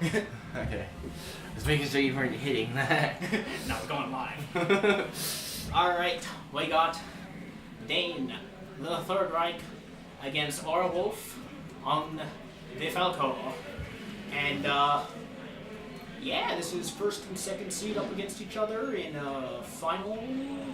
Okay. Just making sure you weren't hitting that. Now we're going live. Alright, we got Dane, the Third Reich, against Orwolf on the Falco. And, yeah, this is first and second seed up against each other in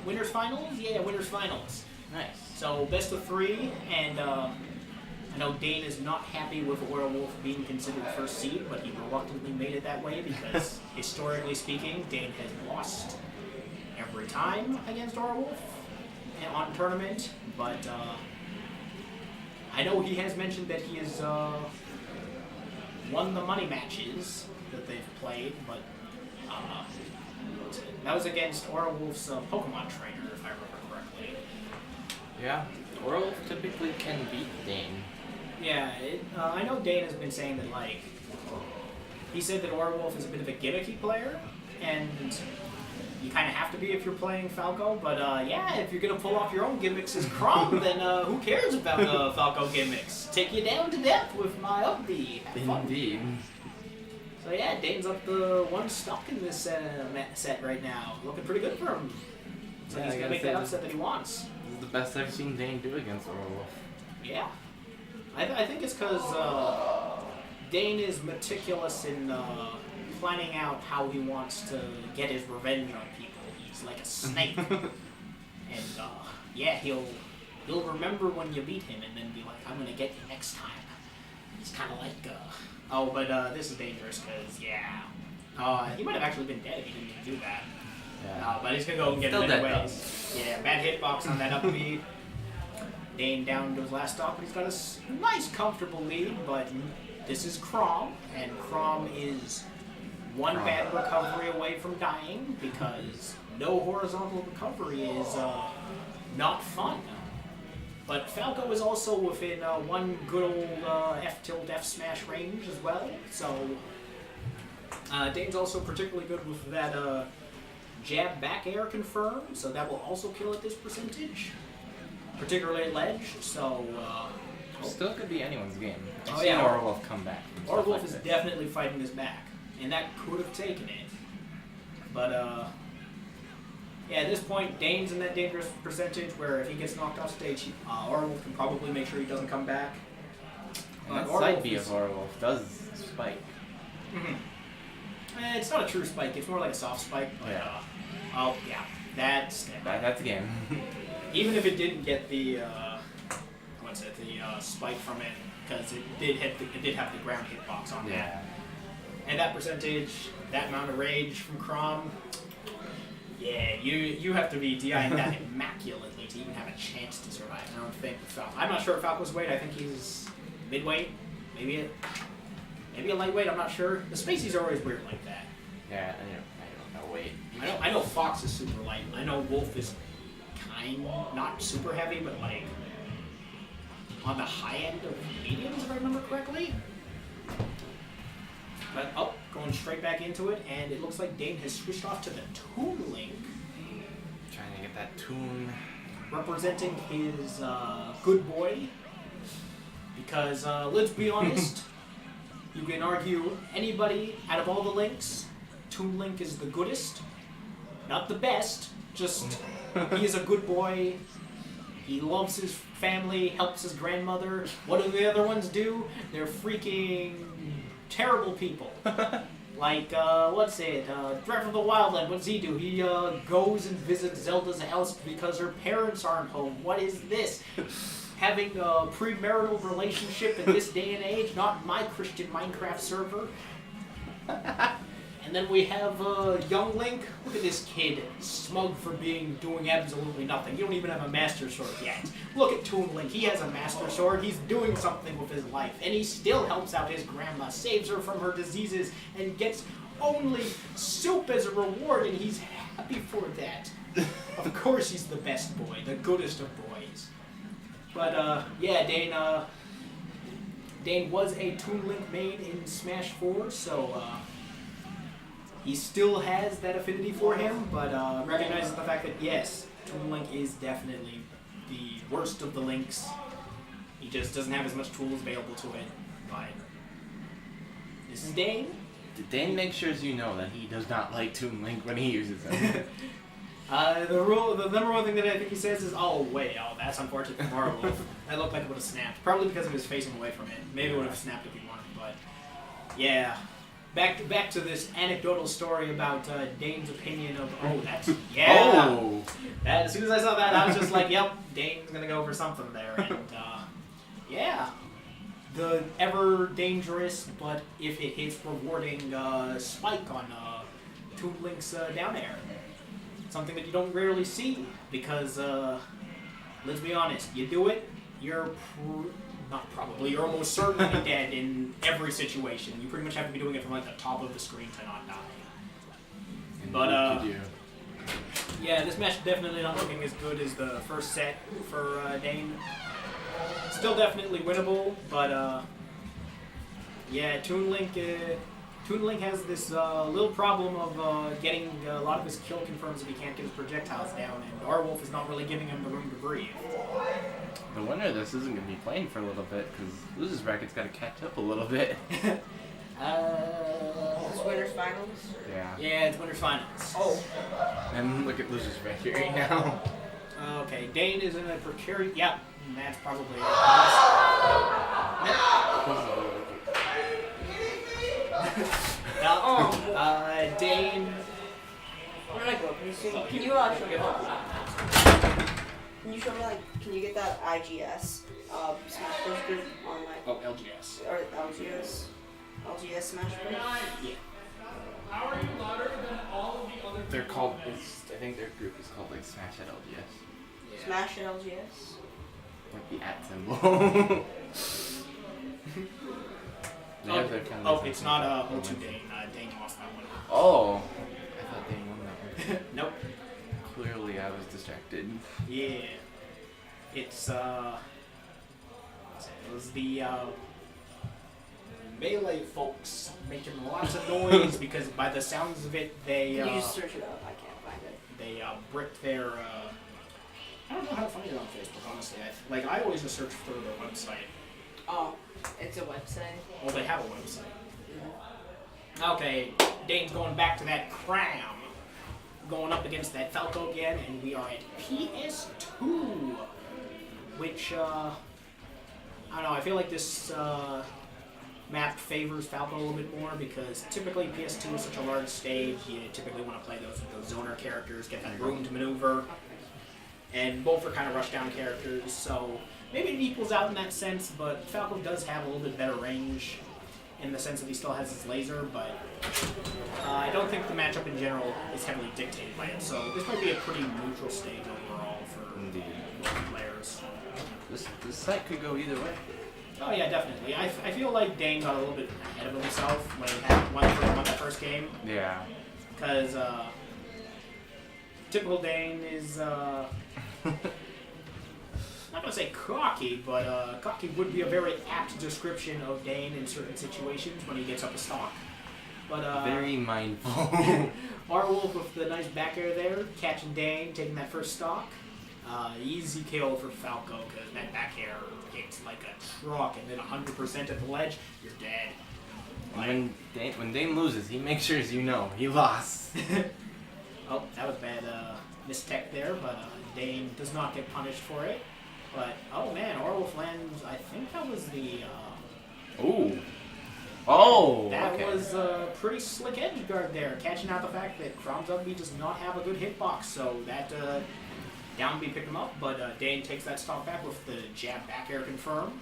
winners finals? Yeah, winners finals. Nice. So, best of three, and I know Dane is not happy with Werewolf being considered first seed, but he reluctantly made it that way because, historically speaking, Dane has lost every time against Werewolf on tournament. But I know he has mentioned that he has won the money matches that they've played, but that was against Werewolf's Pokemon trainer, if I remember correctly. Yeah, Orwolf typically can beat Dane. Yeah, I know Dane has been saying that, like, he said that Orwolf is a bit of a gimmicky player, and you kind of have to be if you're playing Falco, but yeah, if you're going to pull off your own gimmicks as Crom, then who cares about Falco gimmicks? Take you down to death with my up B. Indeed. So yeah, Dane's up the one stock in this set right now. Looking pretty good for him. So yeah, he's going to make that upset that he wants. This is the best I've seen Dane do against Orwolf. Yeah. I think it's because Dane is meticulous in planning out how he wants to get his revenge on people. He's like a snake. And yeah, he'll remember when you beat him and then be like, I'm going to get you next time. He's kind of like, oh, but this is dangerous because, yeah. He might have actually been dead if he didn't do that. Yeah. But he's going to go and get him anyways. Yeah, bad hitbox on that up B. Dane down to his last stock, but he's got a nice, comfortable lead, but this is Crom, and Crom is one bad recovery away from dying, because no horizontal recovery is not fun. But Falco is also within one good old F smash range as well, so Dane's also particularly good with that jab back air confirm, so that will also kill at this percentage. Particularly at ledge, so Still could be anyone's game. Oh yeah, Orwolf come back. Orwolf is definitely fighting this back, and that could have taken it. But yeah, at this point, Dane's in that dangerous percentage where if he gets knocked off stage, Orwolf can probably make sure he doesn't come back. And that side B of Orwolf does spike. Mm-hmm. It's not a true spike; it's more like a soft spike. But, yeah. Oh yeah, that's a game. Even if it didn't get the spike from it, because it did have the ground hitbox on that. And that percentage, that amount of rage from Crom, yeah, you have to be DIing that immaculately to even have a chance to survive. I don't think I'm not sure if Falco's weight. I think he's midweight, maybe a lightweight. I'm not sure. The Spaceys are always weird like that. Yeah, I don't know. Wait. I know Fox is super light. I know Wolf is not super heavy, but like on the high end of mediums, if I remember correctly. But going straight back into it, and it looks like Dane has switched off to the Toon Link. Trying to get that Toon. Representing his good boy. Because let's be honest, you can argue anybody out of all the links, Toon Link is the goodest. Not the best, just he is a good boy. He loves his family, helps his grandmother. What do the other ones do? They're freaking terrible people. Like, what's it? Breath of the Wildland, what does he do? He goes and visits Zelda's house because her parents aren't home. What is this? Having a premarital relationship in this day and age, not my Christian Minecraft server. And then we have young Link. Look at this kid, smug for doing absolutely nothing. You don't even have a Master Sword yet. Look at Toon Link. He has a Master Sword. He's doing something with his life. And he still helps out his grandma, saves her from her diseases, and gets only soup as a reward, and he's happy for that. Of course he's the best boy, the goodest of boys. But, yeah, Dane was a Toon Link main in Smash 4, so, he still has that affinity for him, but recognizes the fact that, yes, Toon Link is definitely the worst of the links. He just doesn't have as much tools available to it. But this is Dane. Dane makes sure you know that he does not like Toon Link when he uses him. The number one thing that I think he says is, "Oh wait, that's unfortunate for Marwolf. That looked like it would have snapped. Probably because he was facing away from it. Maybe it would have snapped if he wanted, but yeah." Back to this anecdotal story about Dane's opinion of Oh. That, as soon as I saw that, I was just like, "Yep, Dane's gonna go for something there." And yeah, the ever dangerous, but if it hits, rewarding spike on Toon Link's down air. Something that you don't rarely see because, let's be honest, you do it, you're you're almost certainly dead in every situation. You pretty much have to be doing it from like the top of the screen to not die. But yeah, this match definitely not looking as good as the first set for Dane. Still definitely winnable, but yeah, Toon Link has this little problem of getting a lot of his kill confirms if he can't get his projectiles down, and Marwolf is not really giving him the room to breathe. The winner of this isn't going to be playing for a little bit, because Losers Bracket's got to catch up a little bit. It's winners finals? Yeah. Yeah, it's winners finals. Oh. And look at Losers Bracket right now. Okay, Dane is in a precarious... Yeah, that's probably it. Dane... Where did I go? Can you show me? Can you show me, like, can you get that IGS Smash Bros. Group on, like... Oh, LGS. Or LGS? LGS Smash Bros? Yeah. How are you louder than all of the other? They're called... I think their group is called, like, Smash at LGS. Yeah. Smash at LGS? Like the @ symbol. They have their kind of it's not O2 Dane. Dane lost that one. Oh. I thought Dane won that one. Nope. Clearly I was distracted. Yeah. It's, it was the, Melee folks making lots of noise because by the sounds of it, they, Can you just search it up? I can't find it. they, bricked their, I don't know how to find it on Facebook, honestly. I always just search through their website. Oh, it's a website? Oh, they have a website. Okay, Dane's going back to that cram. Going up against that Falco again, and we are at PS2. Which, I don't know, I feel like this map favors Falco a little bit more because typically PS2 is such a large stage, you typically want to play those zoner characters, get that room to maneuver. And both are kind of rush-down characters, so maybe it equals out in that sense, but Falco does have a little bit better range in the sense that he still has his laser, but I don't think the matchup in general is heavily dictated by it, so this might be a pretty neutral stage overall for players. This site could go either way. Oh yeah, definitely. I feel like Dane got a little bit ahead of himself when he won that first game. Yeah. Because typical Dane is not gonna say cocky, but cocky would be a very apt description of Dane in certain situations when he gets up a stock. But very mindful. Marwolf with the nice back air there, catching Dane, taking that first stock. Easy kill for Falco because that back air hits like a truck, and then 100% at the ledge, you're dead. When Dane loses, he makes sure you know he lost. Oh, that was bad mistech there, but Dane does not get punished for it. But, oh man, Orwolf lands, I think that was the... Ooh. Oh, That okay. was a pretty slick edge guard there, catching out the fact that Crom Zugby does not have a good hitbox, so that down B picked him up, but Dane takes that stock back with the jab back air confirm.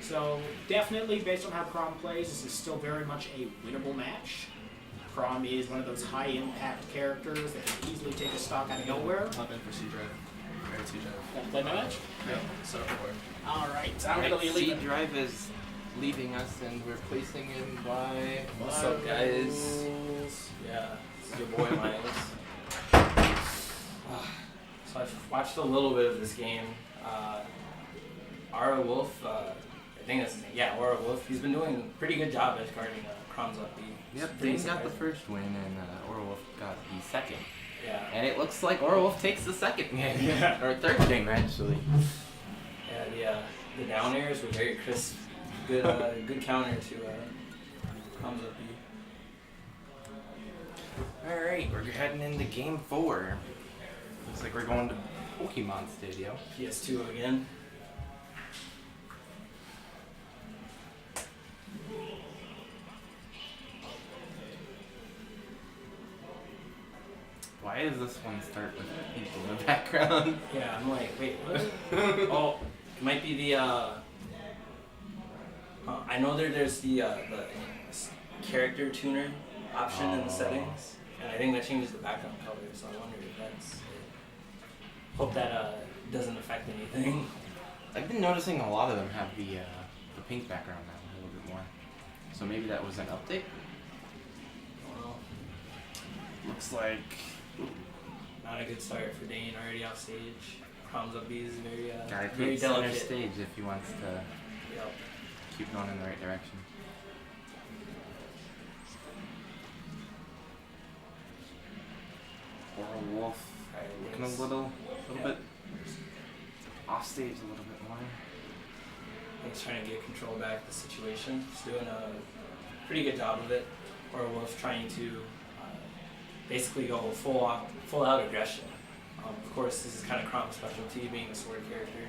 So definitely, based on how Crom plays, this is still very much a winnable match. Crom is one of those high impact characters that can easily take a stock out of nowhere. Hop in for C-Drive. Right, C-Drive. Play my match? Yeah, set up for it. Alright, I'm gonna leave it. C-Drive is leaving us and we're placing him by... What's up, guys? Yeah, this is your boy Miles. So I've watched a little bit of this game. Aura Wolf, I think that's his name. Yeah, Aura Wolf. He's been doing a pretty good job at guarding Crom Zugby. Yep, Dane got the first win and Orwolf got the second. Yeah. And it looks like Orwolf takes the second game. Yeah. Or third game, actually. Yeah, the down airs were very crisp. Good counter to Crom Zugby. Alright, we're heading into game 4. Looks like we're going to Pokemon Stadium. PS2 again. Why does this one start with people in the background? Yeah, I'm like, wait, what? Oh, it might be the, I know there's the character tuner option in the settings, and I think that changes the background color, so I wonder if that's it. Hope that doesn't affect anything. I've been noticing a lot of them have the pink background now a little bit more. So maybe that was an update? Well, Looks like... not a good start for Dane, already off stage. Crom's up B is very, Gotta very take center delicate. stage if he wants to Yep. keep going in the right direction. Oral Wolf looking a little bit off stage a little bit more. He's trying to get control back of the situation. He's doing a pretty good job of it. Or Wolf trying to basically go full out aggression. Of course, this is kind of Crom's specialty, being a sword character.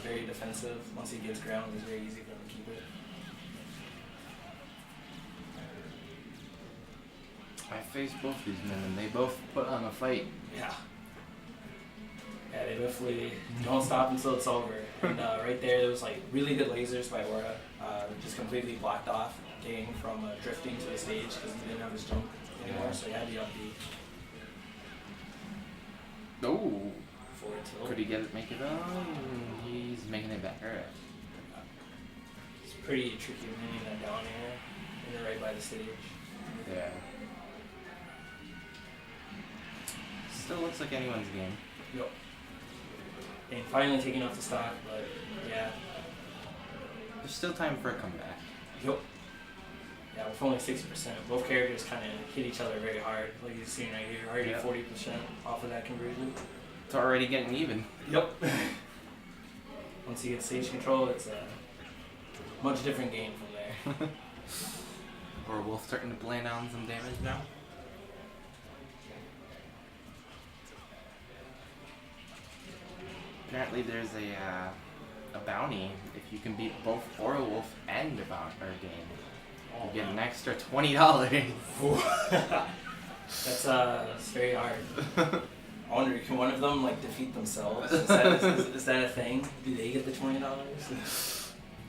Very defensive. Once he gets ground, it's very easy for him to keep it. I faced both these men and they both put on a fight. Yeah. Yeah, they definitely don't stop until it's over. And right there was like really good lasers by Aura. Just completely blocked off Dane from drifting to the stage because he didn't have his jump anymore, Yeah. so he had the up B. Oh, Forward tilt. could he make it on? He's making it back. Alright. It's pretty tricky landing that down air when you're right by the stage. Yeah. Still looks like anyone's game. Yep. And finally taking off the stock, but yeah. There's still time for a comeback. Yep. Yeah, with only 60%, both characters kind of hit each other very hard. Like you've seen right here, already Yep. 40% off of that conversion. It's already getting even. Yep. Once you get stage control, it's a much different game from there. Or Wolf starting to land on some damage now. Apparently there's a bounty if you can beat both Aura Wolf and the Dane. You get an extra $20. That's very hard. I wonder, can one of them like defeat themselves? Is that a thing? Do they get the $20?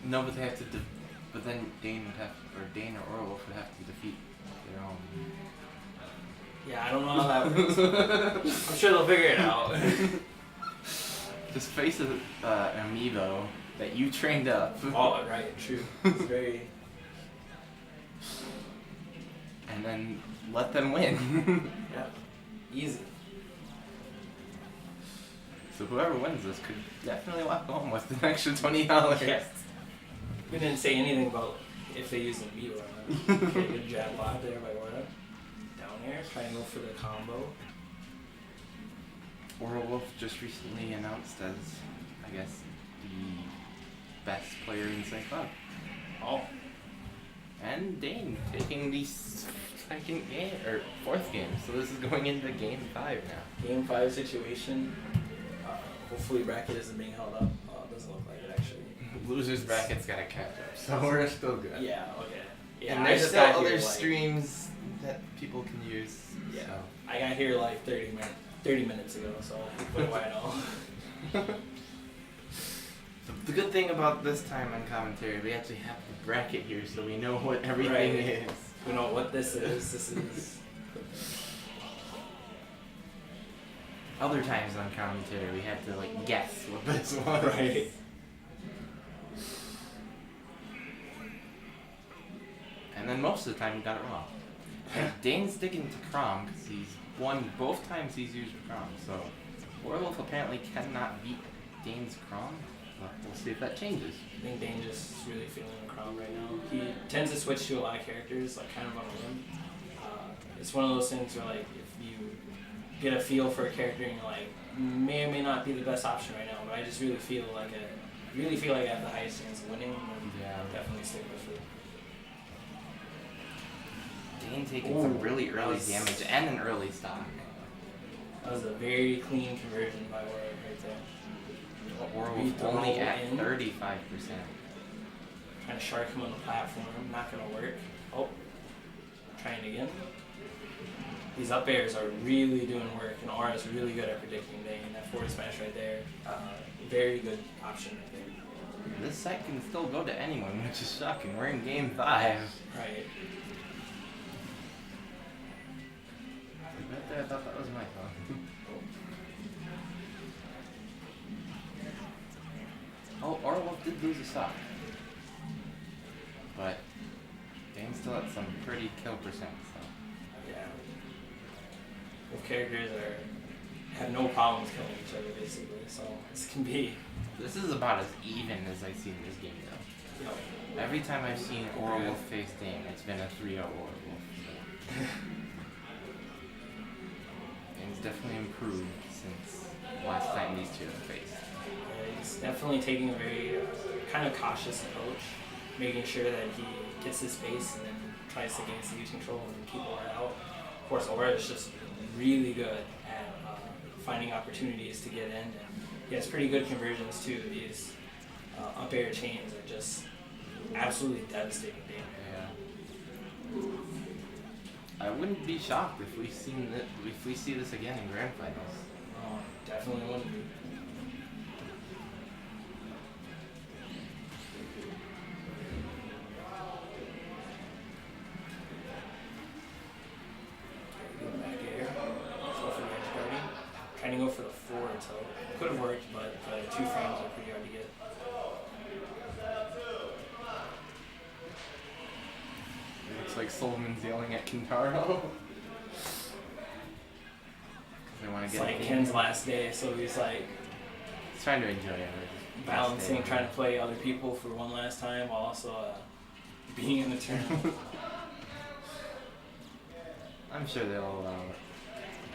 No, but they have to. But then Dane would have, or Dane or Aura Wolf would have to defeat their own. Yeah, I don't know how that works. I'm sure they'll figure it out. Just face an amiibo that you trained up. Oh, right, true. It's very. And then let them win. Yeah, easy. So whoever wins this could definitely walk home with an extra $20. Yes. We didn't say anything about if they use an amiibo or not. Okay, good jab live there by Orta. Down here, trying to go for the combo. Aura Wolf just recently announced as, I guess, the best player in St. Cloud. Oh. And Dane taking the second game, or fourth game. So this is going into game 5 now. Game 5 situation. Hopefully bracket isn't being held up. Oh, it doesn't look like it actually. Losers bracket's gotta catch up, so we're still good. Yeah, okay. Yeah, And I there's just still got other here, like, streams that people can use. Yeah. So. I got here like 30 minutes ago, so what do I know? The good thing about this time on commentary, we actually have the bracket here, so we know what everything Right. is. We know what this is. This is. Other times on commentary, we had to like guess what this was. Right. And then most of the time, we got it wrong. And Dane's sticking to Crom because he's won both times he's used Crom. So Warwolf apparently cannot beat Dane's Crom. But we'll see if that changes. I think Dane just is really feeling the Crom right now. He tends to switch to a lot of characters, like kind of on a whim. It's one of those things where like if you get a feel for a character and you're like, may or may not be the best option right now, but I just really feel like I have the highest chance of winning, and Yeah. I'll definitely stick with it. Dane taking some Ooh, really that early was- damage and an early stock. That was a very clean conversion by Aura right there. Orwell's Throw only at in. 35%. Trying to shark him on the platform, not gonna work. Oh, trying again. These up airs are really doing work, and Aura's really good at predicting Dane. That forward smash right there, very good option right there. This set can still go to anyone, which is shocking. We're in game 5. Right. Right there, I thought that was my phone. Oh, Orwell did lose a stock. But Dane's still at some pretty kill percent, so. Yeah. Both characters have no problems killing each other basically, so this can be. This is about as even as I see in this game, though. You know, Every time I've seen Orwell face Dane, it's been a 3-0 Orwell. So. Dane's definitely improved since last time these two have faced. he's definitely taking a very kind of cautious approach, making sure that he gets his space and then tries to gain siege control and keep Aura out. Of course, Aura is just really good at finding opportunities to get in, and he has pretty good conversions too. These up air chains are just absolutely devastating Dane. Yeah. I wouldn't be shocked if if we see this again in grand finals. Oh, definitely wouldn't be. Good back air. Let's go for the edge guarding. Trying to go for the forward tilt. Could have worked, but the 2 frames are pretty hard to get. It looks like Solomon's yelling at Kintaro. They want to It's get like a game. Ken's last day, so he's like He's trying to enjoy it. balancing, trying to play other people for one last time while also being in the tournament. I'm sure they'll allow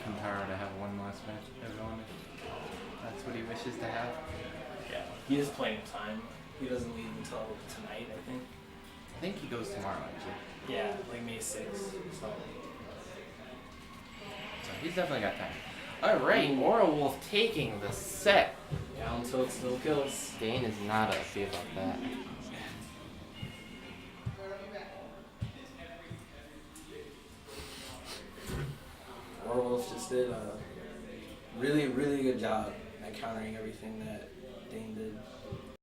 Kintaro to have one last match with everyone if that's what he wishes to have. Yeah, he has plenty of time. He doesn't leave until tonight, I think. I think he goes tomorrow, actually. Yeah, like May 6th. So So he's definitely got time. Alright, Aura Wolf taking the set. down tilt still kills. Dane is not happy about that. Warwolf just did a really, really good job at countering everything that Dane did.